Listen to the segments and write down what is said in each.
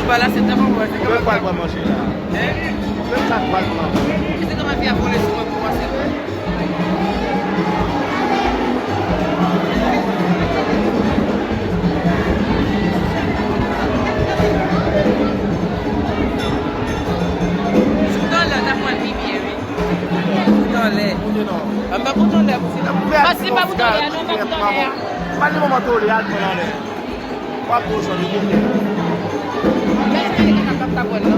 bah là, c'est tellement bon. On peut pas le manger là. On peut pas le manger. C'est comme un vie à voler sur moi pour moi, c'est vrai. Soudan là, t'as moins de bibi, oui. Soudan là. Ah, bah, pourtant là, c'est là. Ah, c'est pas pourtant là, non, pas pourtant là. Pas de moment où il y a le là. Pas pour ça, il y a. Mais est-ce que les gars captent ta bonne là?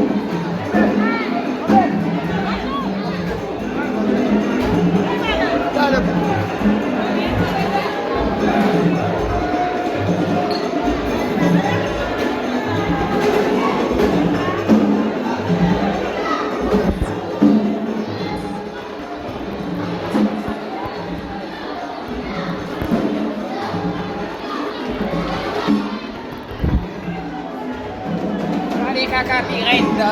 Allez, caca, pirenda.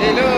Hello.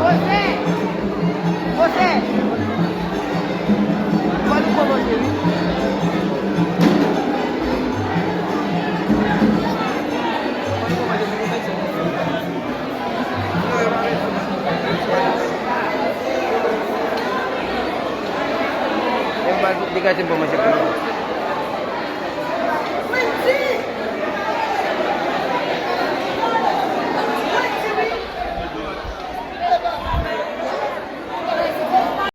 Você? Você? Pode por você. Dikasih informasi.